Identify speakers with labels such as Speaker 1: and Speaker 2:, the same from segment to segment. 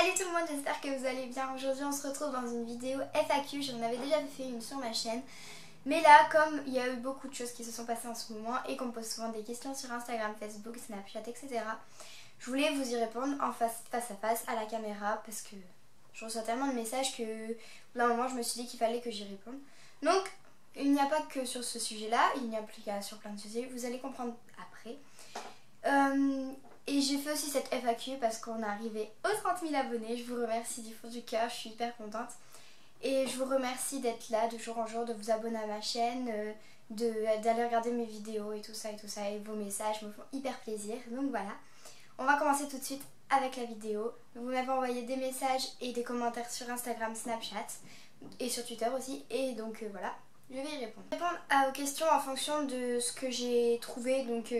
Speaker 1: Salut tout le monde, j'espère que vous allez bien. Aujourd'hui on se retrouve dans une vidéo FAQ, j'en avais déjà fait une sur ma chaîne. Mais là, comme il y a eu beaucoup de choses qui se sont passées en ce moment et qu'on me pose souvent des questions sur Instagram, Facebook, Snapchat, etc. Je voulais vous y répondre en face à face à la caméra parce que je reçois tellement de messages que d'un moment je me suis dit qu'il fallait que j'y réponde. Donc il n'y a pas que sur ce sujet-là, il n'y a plus qu'à sur plein de sujets, vous allez comprendre après. Et j'ai fait aussi cette FAQ parce qu'on est arrivé aux 30 000 abonnés. Je vous remercie du fond du cœur, je suis hyper contente. Et je vous remercie d'être là de jour en jour, de vous abonner à ma chaîne, d'aller regarder mes vidéos et tout ça et vos messages me font hyper plaisir. Donc voilà, on va commencer tout de suite avec la vidéo. Vous m'avez envoyé des messages et des commentaires sur Instagram, Snapchat et sur Twitter aussi. Et donc voilà, je vais y répondre. Aux questions en fonction de ce que j'ai trouvé. Donc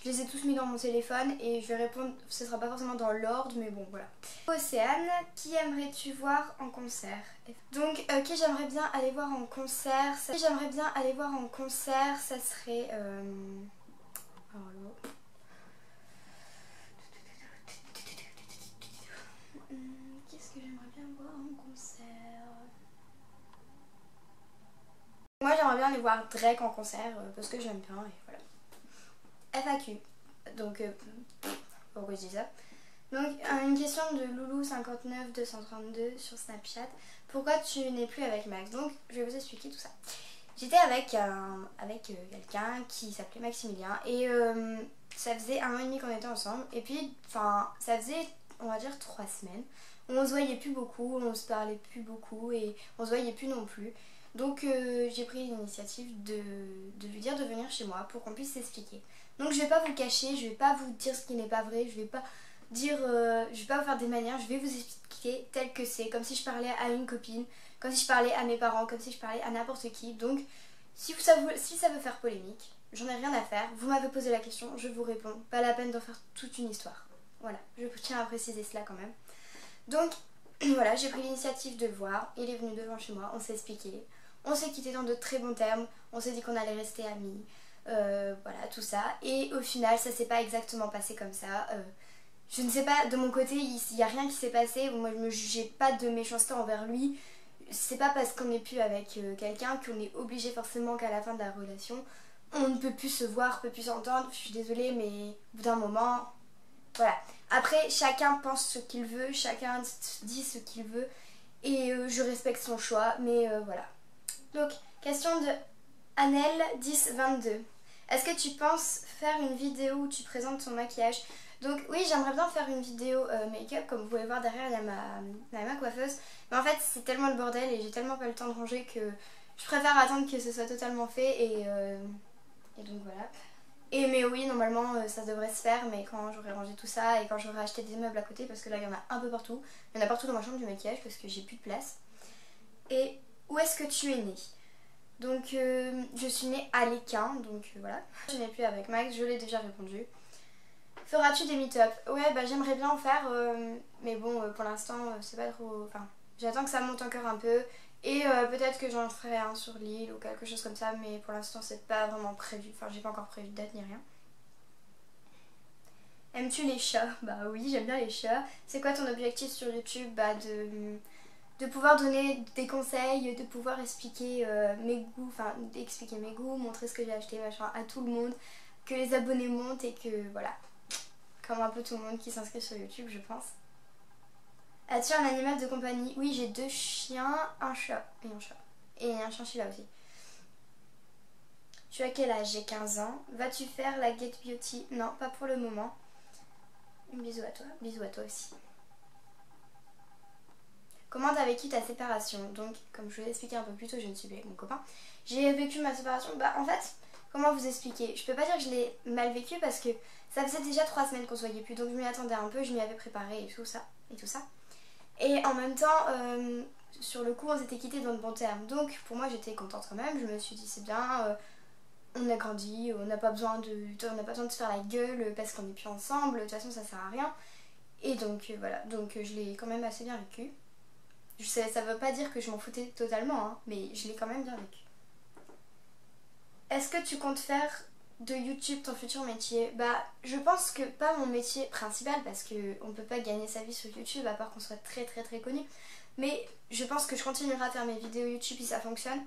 Speaker 1: je les ai tous mis dans mon téléphone et je vais répondre, ce sera pas forcément dans l'ordre mais bon voilà. Océane, qui aimerais-tu voir en concert? Donc qui j'aimerais bien aller voir en concert, ça serait... Qu'est-ce que j'aimerais bien voir en concert? Moi j'aimerais bien aller voir Drake en concert parce que j'aime bien et voilà. FAQ. Donc, pourquoi je dis ça? Donc, une question de Loulou59232 sur Snapchat. Pourquoi tu n'es plus avec Max? Donc, je vais vous expliquer tout ça. J'étais avec quelqu'un qui s'appelait Maximilien et ça faisait 1 an et demi qu'on était ensemble. Et puis, enfin, ça faisait, on va dire, 3 semaines. On se voyait plus beaucoup, on se parlait plus beaucoup et on se voyait plus non plus. Donc j'ai pris l'initiative de lui dire de venir chez moi pour qu'on puisse s'expliquer. Donc je vais pas vous cacher, je vais pas vous dire ce qui n'est pas vrai, je vais pas dire, je vais pas vous faire des manières, je vais vous expliquer tel que c'est, comme si je parlais à une copine, comme si je parlais à mes parents, comme si je parlais à n'importe qui. Donc si ça veut faire polémique, j'en ai rien à faire, vous m'avez posé la question, je vous réponds, pas la peine d'en faire toute une histoire. Voilà, je tiens à préciser cela quand même. Donc voilà, j'ai pris l'initiative de le voir, il est venu devant chez moi, on s'est expliqué. On s'est quitté dans de très bons termes, on s'est dit qu'on allait rester amis, voilà tout ça. Et au final ça s'est pas exactement passé comme ça. Je ne sais pas, de mon côté il n'y a rien qui s'est passé, moi je me jugeais pas de méchanceté envers lui. C'est pas parce qu'on n'est plus avec quelqu'un qu'on est obligé forcément qu'à la fin de la relation on ne peut plus se voir, peut plus s'entendre. Je suis désolée mais au bout d'un moment, voilà. Après chacun pense ce qu'il veut, chacun dit ce qu'il veut et je respecte son choix mais voilà. Donc, question de Anel1022. Est-ce que tu penses faire une vidéo où tu présentes ton maquillage? Donc oui, j'aimerais bien faire une vidéo make-up. Comme vous pouvez voir derrière, il y a ma coiffeuse. Mais en fait, c'est tellement le bordel et j'ai tellement pas le temps de ranger que je préfère attendre que ce soit totalement fait. Et donc voilà. Mais oui, normalement ça devrait se faire, mais quand j'aurai rangé tout ça et quand j'aurai acheté des meubles à côté, parce que là il y en a un peu partout. Il y en a partout dans ma chambre du maquillage parce que j'ai plus de place. Et où est-ce que tu es née? Donc je suis née à Léquin, donc voilà. Je n'ai plus avec Max, je l'ai déjà répondu. Feras-tu des meet-up? Ouais, bah j'aimerais bien en faire, mais bon pour l'instant c'est pas trop... Enfin, j'attends que ça monte encore un peu et peut-être que j'en ferai un sur l'île ou quelque chose comme ça, mais pour l'instant c'est pas vraiment prévu, enfin j'ai pas encore prévu de date ni rien. Aimes-tu les chats? Bah oui, j'aime bien les chats. C'est quoi ton objectif sur YouTube? Bah de pouvoir donner des conseils, de pouvoir expliquer mes goûts, enfin expliquer mes goûts, montrer ce que j'ai acheté machin à tout le monde, que les abonnés montent et que voilà, comme un peu tout le monde qui s'inscrit sur YouTube je pense. As-tu un animal de compagnie? Oui, j'ai 2 chiens, un chat et un chinchilla aussi. Tu as quel âge? J'ai 15 ans. Vas-tu faire la Get Beauty? Non, pas pour le moment. Bisous à toi aussi. Comment t'as vécu ta séparation? Donc, comme je vous l'ai expliqué un peu plus tôt, je ne suis plus avec mon copain. J'ai vécu ma séparation, bah en fait, comment vous expliquer? Je peux pas dire que je l'ai mal vécu parce que ça faisait déjà 3 semaines qu'on se voyait plus, donc je m'y attendais un peu, je m'y avais préparé et tout ça. Et en même temps, sur le coup, on s'était quittés dans de bons termes. Donc, pour moi, j'étais contente quand même. Je me suis dit, c'est bien, on a grandi, on n'a pas besoin de se faire la gueule parce qu'on n'est plus ensemble. De toute façon, ça sert à rien. Et donc, voilà. Donc, je l'ai quand même assez bien vécu. Je sais, ça veut pas dire que je m'en foutais totalement, hein, mais je l'ai quand même bien vécu. Est-ce que tu comptes faire de YouTube ton futur métier? Bah je pense que pas mon métier principal parce qu'on peut pas gagner sa vie sur YouTube à part qu'on soit très connu. Mais je pense que je continuerai à faire mes vidéos YouTube si ça fonctionne.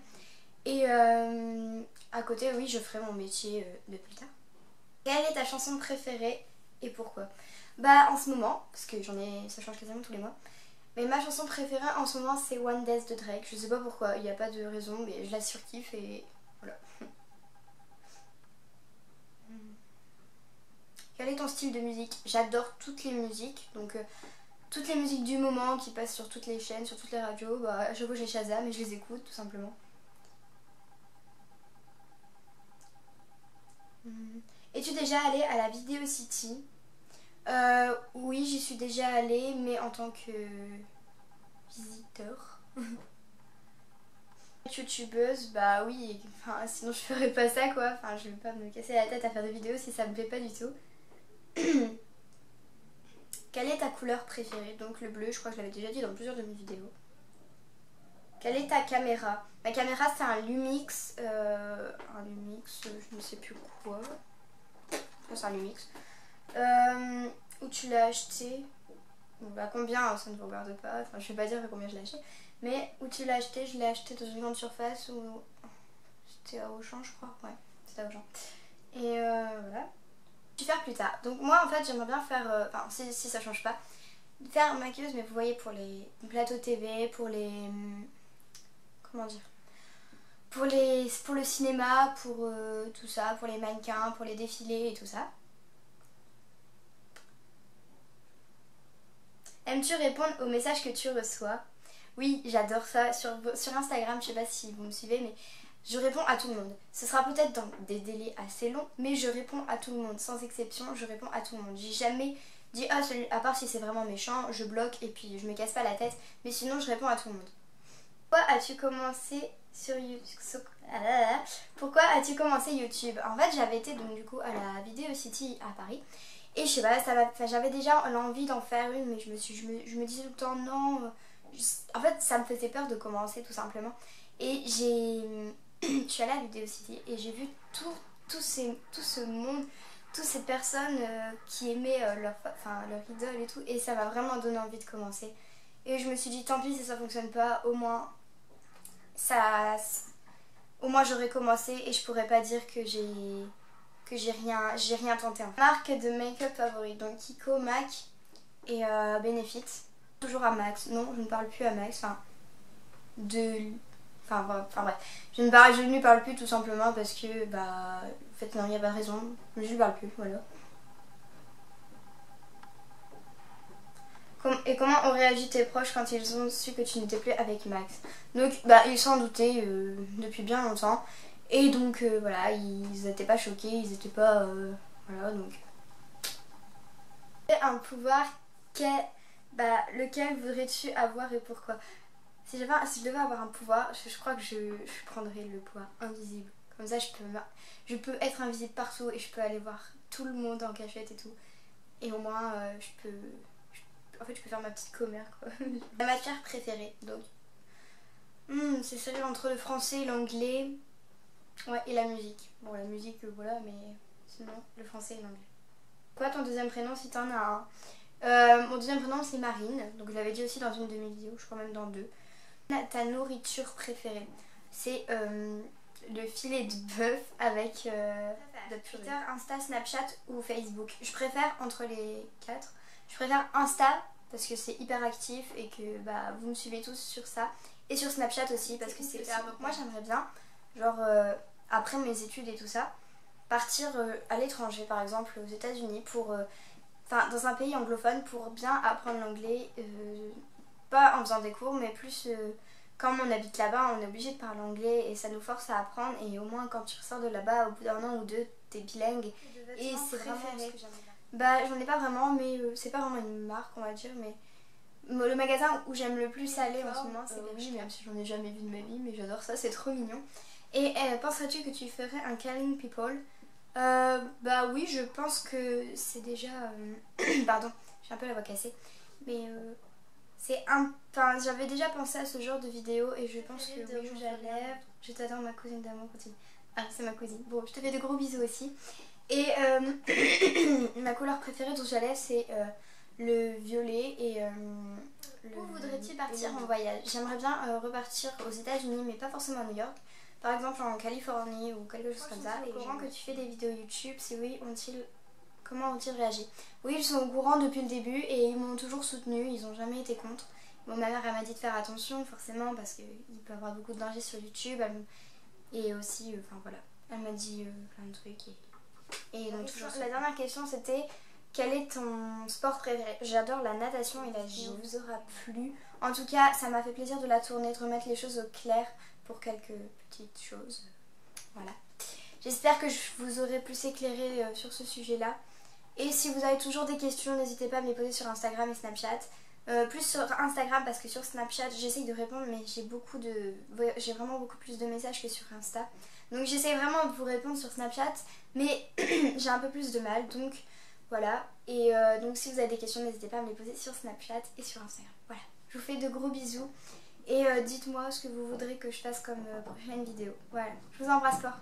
Speaker 1: Et à côté oui je ferai mon métier de plus tard. Quelle est ta chanson préférée et pourquoi? Bah en ce moment, parce que ça change quasiment tous les mois. Mais ma chanson préférée en ce moment c'est One Dance de Drake. Je sais pas pourquoi, il n'y a pas de raison mais je la surkiffe et voilà. Quel est ton style de musique? J'adore toutes les musiques, donc toutes les musiques du moment qui passent sur toutes les chaînes, sur toutes les radios, bah à chaque fois j'ai Shazam et je les écoute tout simplement. Es-tu déjà allée à la Video City? Oui, j'y suis déjà allée, mais en tant que visiteur. Youtubeuse, bah oui, enfin, sinon je ferais pas ça quoi. Enfin, je vais pas me casser la tête à faire des vidéos si ça me plaît pas du tout. Quelle est ta couleur préférée? Donc le bleu, je crois que je l'avais déjà dit dans plusieurs de mes vidéos. Quelle est ta caméra? Ma caméra c'est un Lumix, je ne sais plus quoi. C'est un Lumix. Où tu l'as acheté? Bon, bah combien, ça ne vous regarde pas, enfin je vais pas dire combien je l'ai acheté. Mais où tu l'as acheté? Je l'ai acheté dans une grande surface ou... C'était à Auchan je crois, ouais, c'était à Auchan. Et voilà. Je vais faire plus tard. Donc moi en fait j'aimerais bien faire, enfin si ça change pas, faire maquilleuse mais vous voyez pour les plateaux TV, pour les... Comment dire? Pour le cinéma, pour tout ça, pour les mannequins, pour les défilés et tout ça. Aimes-tu répondre aux messages que tu reçois? Oui, j'adore ça. Sur Instagram, je sais pas si vous me suivez, mais je réponds à tout le monde. Ce sera peut-être dans des délais assez longs, mais je réponds à tout le monde. Sans exception, je réponds à tout le monde. J'ai jamais dit, ah, à part si c'est vraiment méchant, je bloque et puis je me casse pas la tête. Mais sinon, je réponds à tout le monde. Pourquoi as-tu commencé sur YouTube? Pourquoi as-tu commencé YouTube? En fait, j'avais été donc du coup à la Video City à Paris. Et je sais pas, j'avais déjà l'envie d'en faire une, mais je me disais tout le temps non. En fait, ça me faisait peur de commencer tout simplement. Et je suis allée à la Video City et j'ai vu tout ce monde, toutes ces personnes qui aimaient leur idole et tout. Et ça m'a vraiment donné envie de commencer. Et je me suis dit, tant pis si ça fonctionne pas, au moins j'aurais commencé et je pourrais pas dire que j'ai rien tenté. Marque de make-up favori, donc Kiko, MAC et Benefit. Toujours à Max. Non, je ne parle plus à Max. Enfin bref. Je ne lui parle plus tout simplement parce que bah en fait non, il n'y a pas de raison. Je ne lui parle plus, voilà. Et comment ont réagi tes proches quand ils ont su que tu n'étais plus avec Max? Donc bah ils s'en doutaient depuis bien longtemps. Et donc voilà, ils n'étaient pas choqués, ils n'étaient pas... voilà donc... Un pouvoir, lequel voudrais-tu avoir et pourquoi? Si je devais avoir un pouvoir, je crois que je prendrais le pouvoir invisible. Comme ça je peux être invisible partout et je peux aller voir tout le monde en cachette et tout. Et au moins en fait je peux faire ma petite commère quoi. Ma matière préférée donc c'est celle entre le français et l'anglais. Ouais, et la musique. Bon la musique voilà, mais sinon le français et l'anglais. Quoi ton deuxième prénom si t'en as un? Mon deuxième prénom c'est Marine, donc je l'avais dit aussi dans une de mes vidéos, je crois même dans deux. Ta nourriture préférée? C'est le filet de bœuf avec Twitter, Insta, Snapchat ou Facebook. Je préfère entre les quatre. Je préfère Insta parce que c'est hyper actif et que bah, vous me suivez tous sur ça. Et sur Snapchat aussi parce que c'est hyper... Donc moi j'aimerais bien, genre après mes études et tout ça, partir à l'étranger par exemple aux États-Unis pour... dans un pays anglophone pour bien apprendre l'anglais. Pas en faisant des cours mais plus... Comme on habite là-bas, on est obligé de parler anglais et ça nous force à apprendre. Et au moins, quand tu ressors de là-bas, au bout d'un an ou deux, t'es bilingue. Et c'est vraiment ce que j'aimerais. Bah, j'en ai pas vraiment, mais c'est pas vraiment une marque, on va dire. Mais le magasin où j'aime le plus aller en ce moment, c'est Bershka. Même si j'en ai jamais vu de ma vie, mais j'adore ça, c'est trop mignon. Et penserais-tu que tu ferais un Calling People? Bah oui, je pense que c'est déjà... Pardon, j'ai un peu la voix cassée. Mais... j'avais déjà pensé à ce genre de vidéo et je pense que oui, je t'adore ma cousine d'amour continue. Ah, c'est ma cousine. Bon, je te fais de gros bisous aussi. Et ma couleur préférée dont j'allais, c'est le violet et Où voudrais-tu partir en voyage? J'aimerais bien repartir aux États-Unis, mais pas forcément à New York. Par exemple en Californie ou quelque chose comme ça. Ils sont au courant que tu fais des vidéos YouTube. Si oui, comment ont-ils réagi? Oui, ils sont au courant depuis le début et ils m'ont toujours soutenue. Ils n'ont jamais été contre. Bon, ma mère elle m'a dit de faire attention forcément parce qu'il peut y avoir beaucoup de dangers sur YouTube. Et aussi, enfin voilà, elle m'a dit plein de trucs. Et donc toujours. La dernière question c'était: quel est ton sport préféré? J'adore la natation et la gym. Vous aura plu. En tout cas, ça m'a fait plaisir de la tourner, de remettre les choses au clair pour quelques petites choses. Voilà. J'espère que je vous aurai plus éclairé sur ce sujet-là. Et si vous avez toujours des questions, n'hésitez pas à me les poser sur Instagram et Snapchat. Plus sur Instagram parce que sur Snapchat j'essaye de répondre, mais j'ai vraiment beaucoup plus de messages que sur Insta. Donc j'essaye vraiment de vous répondre sur Snapchat, mais j'ai un peu plus de mal. Donc voilà. Et donc si vous avez des questions, n'hésitez pas à me les poser sur Snapchat et sur Instagram. Voilà. Je vous fais de gros bisous. Et dites-moi ce que vous voudrez que je fasse comme prochaine vidéo. Voilà. Je vous embrasse fort.